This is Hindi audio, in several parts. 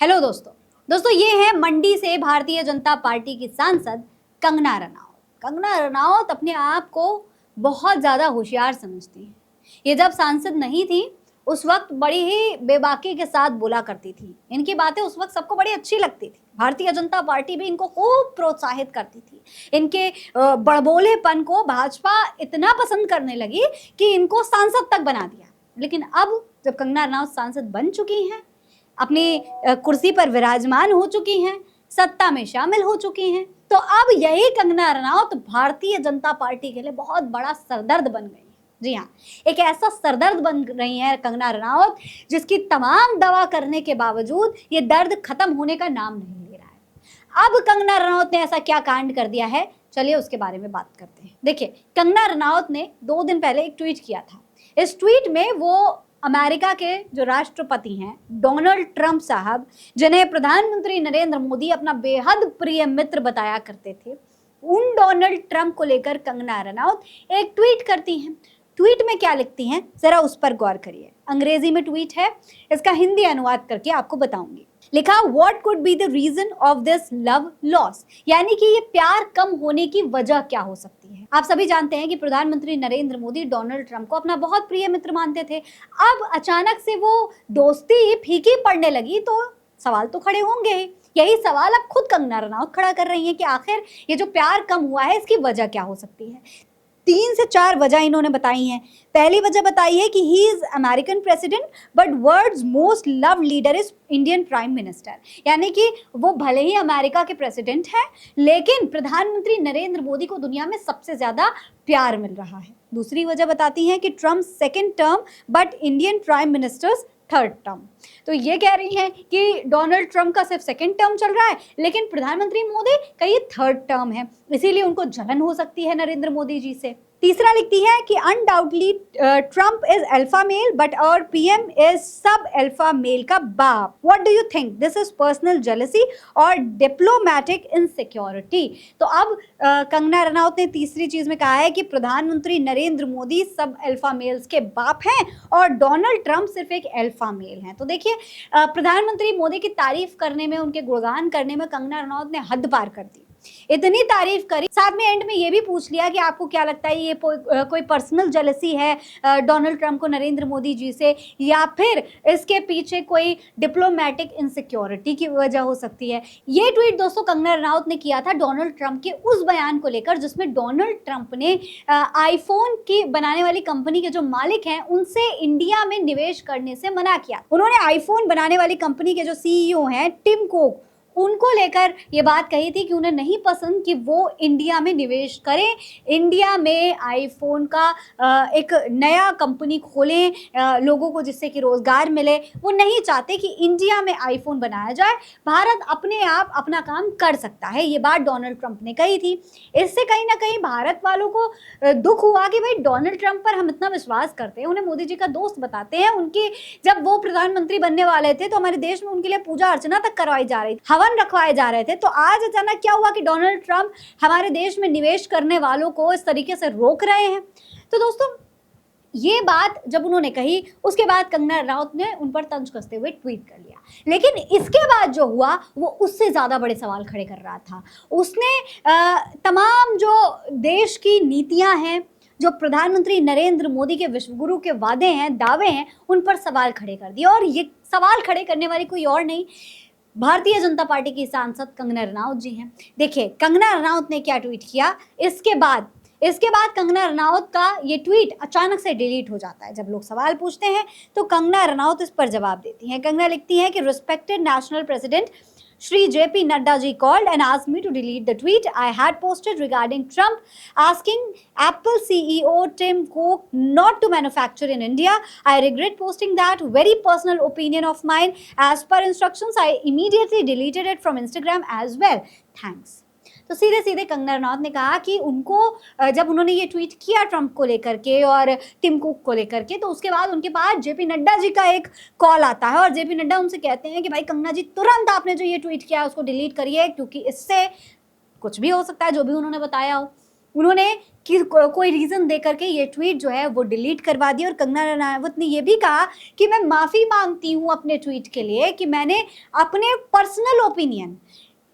हेलो दोस्तों ये है मंडी से भारतीय जनता पार्टी की सांसद कंगना रनावत। कंगना रनावत अपने आप को बहुत ज्यादा होशियार समझती हैं। ये जब सांसद नहीं थी उस वक्त बड़ी ही बेबाकी के साथ बोला करती थी। इनकी बातें उस वक्त सबको बड़ी अच्छी लगती थी। भारतीय जनता पार्टी भी इनको खूब प्रोत्साहित करती थी। इनके बड़बोलेपन को भाजपा इतना पसंद करने लगी कि इनको सांसद तक बना दिया। लेकिन अब जब कंगना रनावत सांसद बन चुकी हैं, अपनी कुर्सी पर विराजमान हो चुकी हैं, सत्ता में शामिल हो चुकी हैं, तो अब यही कंगना रनावत भारतीय जनता पार्टी के लिए बहुत बड़ा सरदर्द बन गई है। जी हाँ, एक ऐसा सरदर्द बन रही है कंगना रनावत जिसकी तमाम दवा करने के बावजूद ये दर्द खत्म होने का नाम नहीं ले रहा है। अब कंगना रनावत ने ऐसा क्या कांड कर दिया है, चलिए उसके बारे में बात करते हैं। देखिए, कंगना रनावत ने 2 दिन पहले एक ट्वीट किया था। इस ट्वीट में वो अमेरिका के जो राष्ट्रपति हैं डोनाल्ड ट्रंप साहब, जिन्हें प्रधानमंत्री नरेंद्र मोदी अपना बेहद प्रिय मित्र बताया करते थे, उन डोनाल्ड ट्रंप को लेकर कंगना रनावत एक ट्वीट करती हैं। ट्वीट में क्या लिखती हैं, जरा उस पर गौर करिए। अंग्रेजी में ट्वीट है, इसका हिंदी अनुवाद करके आपको बताऊंगी। लिखा, what could be the reason of this love loss, यानी कि ये प्यार कम होने की वजह क्या हो सकती है। आप सभी जानते हैं कि प्रधानमंत्री नरेंद्र मोदी डोनाल्ड ट्रंप को अपना बहुत प्रिय मित्र मानते थे। अब अचानक से वो दोस्ती फीकी पड़ने लगी तो सवाल तो खड़े होंगे ही। यही सवाल अब खुद कंगना रनावत खड़ा कर रही है कि आखिर ये जो प्यार कम हुआ है इसकी वजह क्या हो सकती है। 3 से 4 वजह इन्होंने बताई हैं। पहली वजह बताई है कि he is American president but world's most love leader is Indian prime minister, यानी कि वो भले ही अमेरिका के प्रेसिडेंट हैं लेकिन प्रधानमंत्री नरेंद्र मोदी को दुनिया में सबसे ज्यादा प्यार मिल रहा है। दूसरी वजह बताती है कि Trump 2nd term but Indian prime ministers 3rd term. तो ये कह रही हैं कि डोनाल्ड ट्रंप का सिर्फ 2nd टर्म चल रहा है लेकिन प्रधानमंत्री मोदी का ये 3rd टर्म है, इसीलिए उनको जलन हो सकती है नरेंद्र मोदी जी से। तीसरा लिखती है कि undoubtedly Trump is alpha male but और पीएम इज सब अल्फा मेल का बाप। What do you think, this is personal jealousy और डिप्लोमेटिक इनसिक्योरिटी। तो अब कंगना रनावत ने तीसरी चीज में कहा है कि प्रधानमंत्री नरेंद्र मोदी सब अल्फा मेल्स के बाप हैं और डोनाल्ड ट्रंप सिर्फ एक अल्फा मेल हैं। तो देखिए, प्रधानमंत्री मोदी की तारीफ करने में, उनके गुणगान करने में कंगना रनावत ने हद पार कर दी। इतनी तारीफ करी, साथ में एंड में ये भी पूछ लिया कि आपको क्या लगता है ये कोई पर्सनल जेलसी है डोनाल्ड ट्रंप को नरेंद्र मोदी जी से, या फिर इसके पीछे कोई डिप्लोमेटिक इनसिक्योरिटी की वजह हो सकती है। ये ट्वीट दोस्तों कंगना रनावत ने किया था डोनाल्ड ट्रंप के उस बयान को लेकर जिसमें डोनाल्ड ट्रंप ने आईफोन की बनाने वाली कंपनी के जो मालिक हैं उनसे इंडिया में निवेश करने से मना किया। उन्होंने आईफोन बनाने वाली कंपनी के जो सीईओ हैं टिम कुक, उनको लेकर ये बात कही थी कि उन्हें नहीं पसंद कि वो इंडिया में निवेश करें, इंडिया में आईफोन का एक नया कंपनी खोलें लोगों को जिससे कि रोजगार मिले। वो नहीं चाहते कि इंडिया में आईफोन बनाया जाए, भारत अपने आप अपना काम कर सकता है। ये बात डोनाल्ड ट्रंप ने कही थी। इससे कहीं ना कहीं भारत वालों को दुख हुआ कि भाई डोनाल्ड ट्रंप पर हम इतना विश्वास करते हैं, उन्हें मोदी जी का दोस्त बताते हैं, उनकी जब वो प्रधानमंत्री बनने वाले थे तो हमारे देश में उनके लिए पूजा अर्चना तक करवाई जा रही थी, हवन रखवाए जा रहे थे। तो आज अचानक क्या हुआ कि डोनाल्ड ट्रंप हमारे देश में निवेश करने वालों को इस तरीके से रोक रहे हैं। तो दोस्तों ये बात जब उन्होंने कही उसके बाद कंगना रनावत ने उन पर तंज कसते हुए ट्वीट कर लिया। लेकिन इसके बाद जो हुआ वो उससे ज्यादा बड़े सवाल खड़े कर रहा था। उसने तमाम जो देश की नीतियां हैं, जो प्रधानमंत्री नरेंद्र मोदी के विश्वगुरु के वादे हैं, दावे हैं, उन पर सवाल खड़े कर दिए। और ये सवाल खड़े करने वाली कोई और नहीं, भारतीय जनता पार्टी की सांसद कंगना रनावत जी हैं। देखिए कंगना रनावत ने क्या ट्वीट किया। इसके बाद कंगना रनावत का ये ट्वीट अचानक से डिलीट हो जाता है। जब लोग सवाल पूछते हैं तो कंगना रनावत इस पर जवाब देती हैं। कंगना लिखती हैं कि respected national president Shri JP Nadda ji called and asked me to delete the tweet I had posted regarding Trump asking Apple CEO Tim Cook not to manufacture in India. I regret posting that very personal opinion of mine. As per instructions, I immediately deleted it from Instagram as well. Thanks. तो सीधे सीधे कंगना रनावत ने कहा कि उनको जब उन्होंने ये ट्वीट किया ट्रंप को लेकर के और टिम कुक को लेकर के, तो उसके बाद उनके पास जेपी नड्डा जी का एक कॉल आता है और जेपी नड्डा उनसे कहते हैं कि भाई कंगना जी तुरंत आपने जो ये ट्वीट किया उसको डिलीट करिए क्योंकि इससे कुछ भी हो सकता है, जो भी उन्होंने बताया हो। उन्होंने कोई रीजन दे करके ये ट्वीट जो है वो डिलीट करवा दिया। और कंगना रनावत ने ये भी कहा कि मैं माफी मांगती हूं अपने ट्वीट के लिए कि मैंने अपने पर्सनल ओपिनियन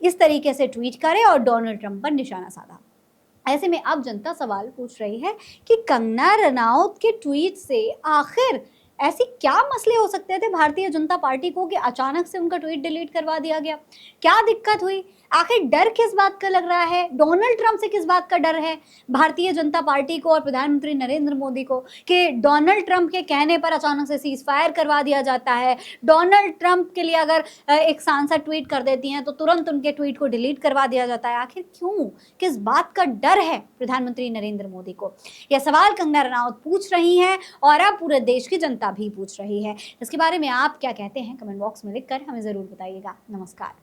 इस तरीके से ट्वीट करे और डोनाल्ड ट्रंप पर निशाना साधा। ऐसे में अब जनता सवाल पूछ रही है कि कंगना रनावत के ट्वीट से आखिर ऐसे क्या मसले हो सकते थे भारतीय जनता पार्टी को कि अचानक से उनका ट्वीट डिलीट करवा दिया गया? क्या दिक्कत हुई? आखिर डर किस बात का लग रहा है? डोनाल्ड ट्रंप से किस बात का डर है भारतीय जनता पार्टी को और प्रधानमंत्री नरेंद्र मोदी को कि डोनाल्ड ट्रंप के कहने पर अचानक से सीज फायर करवा दिया जाता है? डोनाल्ड ट्रंप के लिए अगर एक सांसद ट्वीट कर देती हैं तो तुरंत उनके ट्वीट को डिलीट करवा दिया जाता है। आखिर क्यों? किस बात का डर है प्रधानमंत्री नरेंद्र मोदी को? यह सवाल कंगना रनावत पूछ रही हैं और अब पूरे देश की जनता भी पूछ रही है। इसके बारे में आप क्या कहते हैं? कमेंट बॉक्स में लिखकर हमें जरूर बताइएगा। नमस्कार।